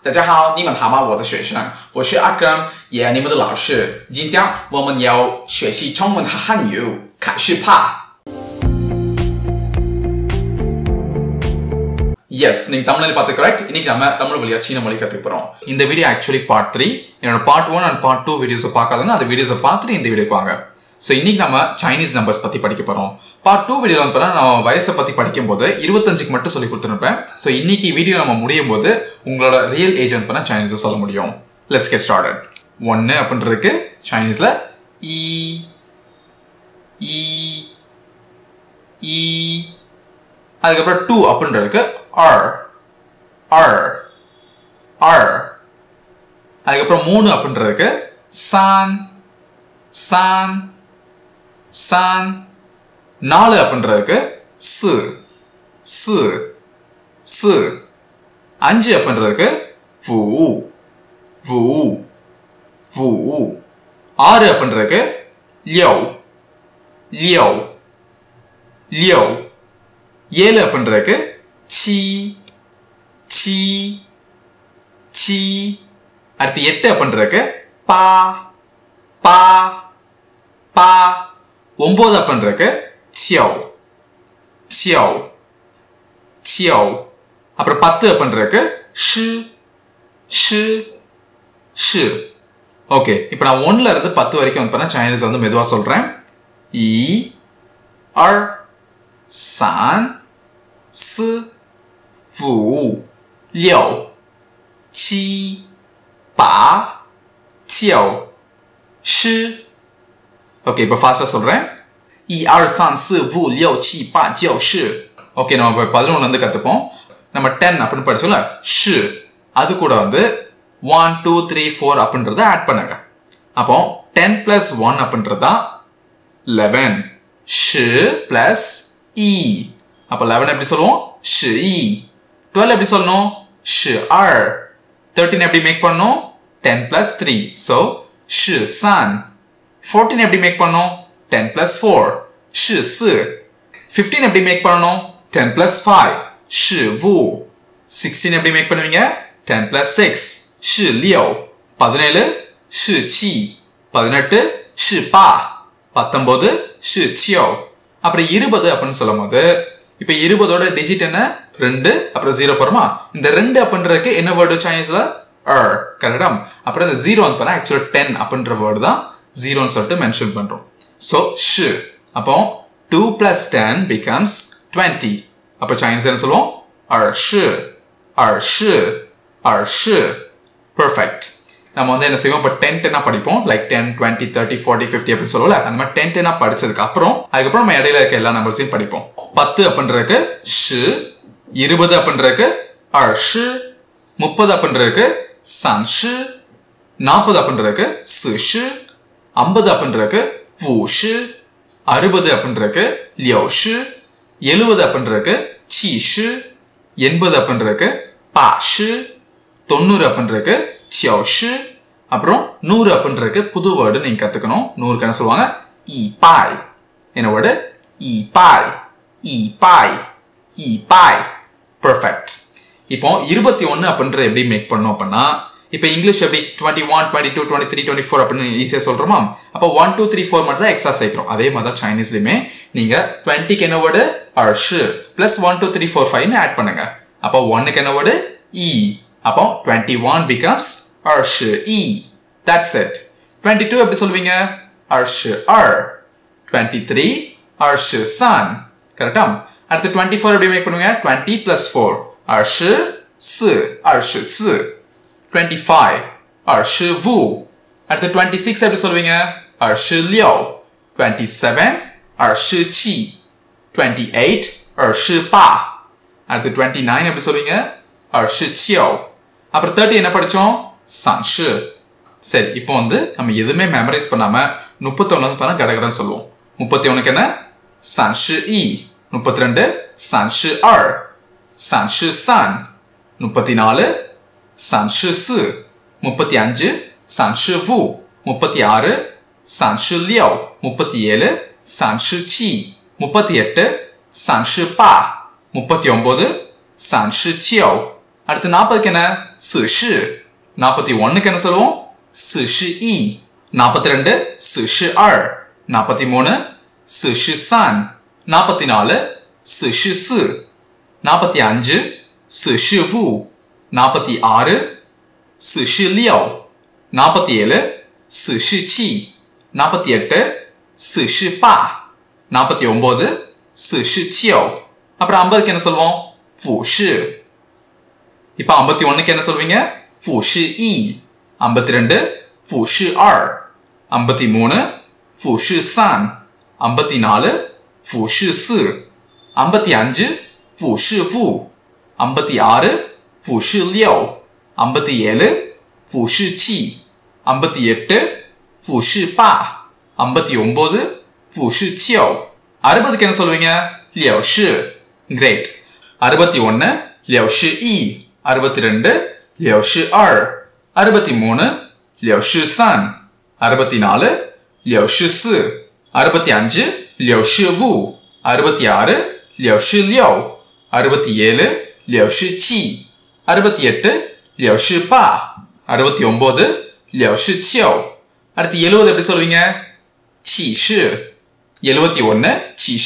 大家好，你们好吗？我的学生，我是阿根，也你们的老师。今天我们要学习中文和汉语，开始吧。Yes, நீங்க தமிழ்ல பார்த்து correct. இன்னைக்கு நம்ம தமிழ் வழியா சீன மொழி கத்துக்க போறோம். இந்த வீடியோ actually part 3. என்னோட part 1 and part 2 வீடியோஸ் பார்க்காதவங்க அந்த வீடியோஸை பார்த்துட்டு இந்த வீடியோக்கு வாங்க. So இன்னைக்கு நம்ம Chinese numbers பத்தி படிக்க போறோம். part 2 வீடியோல வந்து நான் வயசை பத்தி படிக்கும்போது 25க்கு மட்டும் சொல்லி கொடுத்திருப்பேன். So இன்னைக்கு வீடியோ நம்ம முடியும் போது உங்களோட ரியல் ஏஜ் வந்து Chinese சொல்ல முடியும். Let's get started. 1 அப்படின்றதுக்கு Chineseல e அதுக்கப்புறம் 2 அப்படின்றதுக்கு r அதுக்கப்புறம் 3 அப்படின்றதுக்கு san 4 அப்படின்றதுக்கு s 5 அப்படின்றதுக்கு vu 6 அப்படின்றதுக்கு liao 7 அப்படின்றதுக்கு சி அடுத்து 8 அப்படின்றதுக்கு பா 9 அப்படின்றதுக்கு சியோ அப்புறம் 10 அப்படின்றதுக்கு ஷி ஓகே இப்போ நான் 1ல இருந்து 10 வரைக்கும் வந்து சைனீஸ் வந்து மெதுவா சொல்றேன் 1 2 3 4 5 6 7 8 9 10 ஓகே இப்போ ஃபாஸ்டா சொல்றேன் 1 2 3 4 5 6 8 9 10 ஓகே நம்ம இப்போ 11ல இருந்து கத்துப்போம் நம்ம 10 அப்படினு படிச்சோம்ல ஷி அது கூட வந்து 1 2 3 4 அப்படின்றத ஆட் பண்ணுங்க அப்போ 10 + 1 அப்படின்றது தான் 11 ஷி + e அப்ப 11 எப்படி சொல்லுவோம் ஷி 12 எப்படி சொல்லணும் ஷி 13 எப்படி மேக் பண்ணனும் 10 + 3 so ஷி 14 எப்படி மேக் பண்ணனும் 10 + 4 ஷி 15 எப்படி மேக் பண்ணனும் 10 + 5 ஷி 16 எப்படி மேக் பண்ணுவீங்க 10 + 6 ஷி 17 ஷி 18 ஷி 19 ஷி அப்புறம் 20 அப்படினு சொல்லும்போது இப்போ 20ஓட டிஜிட் என்ன 2 அப்புறம் 0 போறோமா இந்த 2 அப்படின்றதுக்கு என்ன வேர்ட் சைனீஸ்ல கரெக்ட்டா அப்புறம் இந்த 0 வந்து एक्चुअली 10 அப்படின்ற வேர்ட் தான் 0 னு சொல்லிட்டு மென்ஷன் பண்றோம் சோ ஷி அப்போ 2 + 10 becomes 20 அப்ப சைனீஸ் என்ன சொல்லுவோம் ஷி பெர்ஃபெக்ட் நம்ம வந்து என்ன செய்வோம் இப்ப 10 10 படிப்போம் லைக் 10 20 30 40 50 அப்படி சொல்லுவோம்ல அந்த மாதிரி 10 10 படிச்சதுக்கு அப்புறம் அதுக்கப்புறம் நம்ம இடையில இருக்க எல்லா நம்பர்ஸையும் படிப்போம் 10 அப்படின்றதுக்கு ஷி 20 அப்படின்றதுக்கு ஷி 30 அப்படின்றதுக்கு ஷி 40 அப்படின்றதுக்கு ஷி 50 அப்படின்றதுக்கு ஷி 60 அப்படின்றதுக்கு ஷி 70 அப்படின்றதுக்கு ஷி 80 அப்படின்றதுக்கு ஷி 90 அப்படின்றதுக்கு ஷி அப்புறம் 100 அப்படின்றதுக்கு புது வேர்டு நீங்க கத்துக்கணும் 100க்கு என்ன சொல்லுவாங்க ஈபாய் என்ன வேர்டு ஈபாய் பெர்ஃபெக்ட் இப்போ 21 அப்படின்றது எப்படி மேக் பண்ணனும் அப்படினா இப்போ இங்கிலீஷ் எப்படி 21 22 23 24 அப்படினு ஈஸியா சொல்றோமா அப்ப 1 2 3 4 மட்டும் தான் எக்ஸ்ட்ரா சேர்க்கிறோம் அதே மாதிரி தான் சைனீஸ்லயுமே நீங்க 20 க்கு என்ன வேர்டு ஷி + 1 2 3 4 5 னு ஆட் பண்ணுங்க அப்ப 1 க்கு என்ன வேர்டு e அப்போ 21 becomes ஷி that's it 22 எப்படி சொல்வீங்க ஷி 23 ஷி கரெக்ட்டா அடுத்து 24 எப்படி மேக் பண்ணுவீங்க 20 + 4 ஷி 25 ஷி அடுத்து 26 எப்படி சொல்வீங்க ஷி 27 ஷி 28 ஷி அடுத்து 29 எப்படி சொல்வீங்க ஷி அப்புறம் 30 என்ன படிச்சோம் ஷி சரி இப்போ வந்து நம்ம எதுமே மெமரைஸ் பண்ணாம 31 வந்து கடகடன்னு சொல்லுவோம் 31க்கு என்ன she 32 she 34 she 35 she 36 she 37 she 38 she 39 she அடுத்து 40க்கு என்ன 40 41க்கு என்ன சொல்லுவோம் 41 42 42 43 43 44 44 45 45 46 46 47 47 48 48 49 49 அப்புறம் 50க்கு என்ன சொல்லுவோம் 50 இப்போ 51க்கு என்ன சொல்வீங்க 51 52 52 53 53 54 54 55 55 56 56 57 57 58 58 59 59 60க்கு என்ன சொல்வீங்க 60 great 61 61 62 62 63 63 64 64 65 65 66 66 67 67 68 68 69 69 அடுத்து 70 எப்படி சொல்வீங்க 70 71 71 72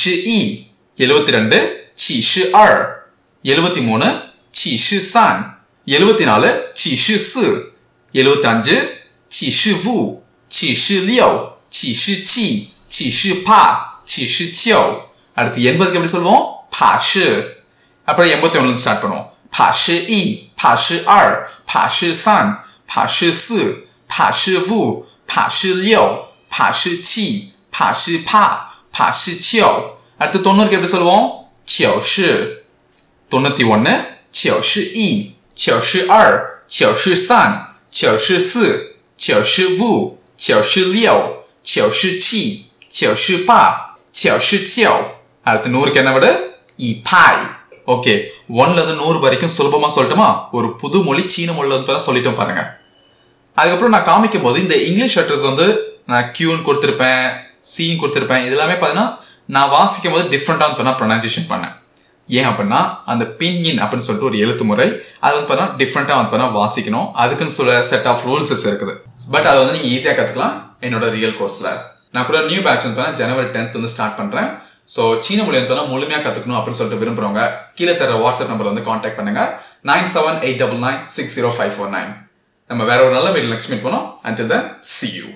72 73 73 74 74 75 75 76 77 78 79 அடுத்து 80க்கு எப்படி சொல்வோம் 80 அப்புறம் 81ல ஸ்டார்ட் பண்ணுவோம் 81 82 83 84 85 86 87 88 89 அடுத்து 90க்கு எப்படி சொல்வோம் 90 91 91 92 93 94 95 96 97 97 98 99 அடுத்து 100க்கு என்ன விட 100 ஓகே 1ல இருந்து 100 வரைக்கும் சுலபமா சொல்லட்டுமா ஒரு புது மொழி சீன மொழில வந்து சொல்லிட்டோம் பாருங்க அதுக்கப்புறம் நான் காமிக்கும் போது இந்த இங்கிலீஷ் லெட்டர்ஸ் வந்து நான் கியூன்னு கொடுத்துருப்பேன் சீன்னு கொடுத்துருப்பேன் இதெல்லாமே பார்த்தீங்கன்னா நான் வாசிக்கும் போது டிஃப்ரெண்டாக வந்து ப்ரொனன்சியேஷன் பண்ணேன் ஏன் அப்படின்னா அந்த பின்யின் அப்படின்னு சொல்லிட்டு ஒரு எழுத்து முறை அது வந்து பார்த்தீங்கன்னா டிஃப்ரெண்டாக வந்து வாசிக்கணும் அதுக்குன்னு சொல்ல செட் ஆஃப் ரூல்ஸஸ் இருக்குது பட் அதை வந்து நீங்கள் ஈஸியாக கற்றுக்கலாம் என்னோட ரியல் கோர்ஸில் நான் கூட நியூ பேட்ச் வந்து ஜனவரி 10th வந்து ஸ்டார்ட் பண்ணுறேன் ஸோ சீன மொழி வந்து முழுமையாக கற்றுக்கணும் அப்படின்னு சொல்லிட்டு விரும்புகிறவங்க கீழே தர வாட்ஸ்அப் நம்பர் வந்து காண்டாக்ட் பண்ணுங்க 9789960549 நம்ம வேற ஒரு நல்ல வீடியோ நெக்ஸ்ட் மீட் பண்ணோம் until then see you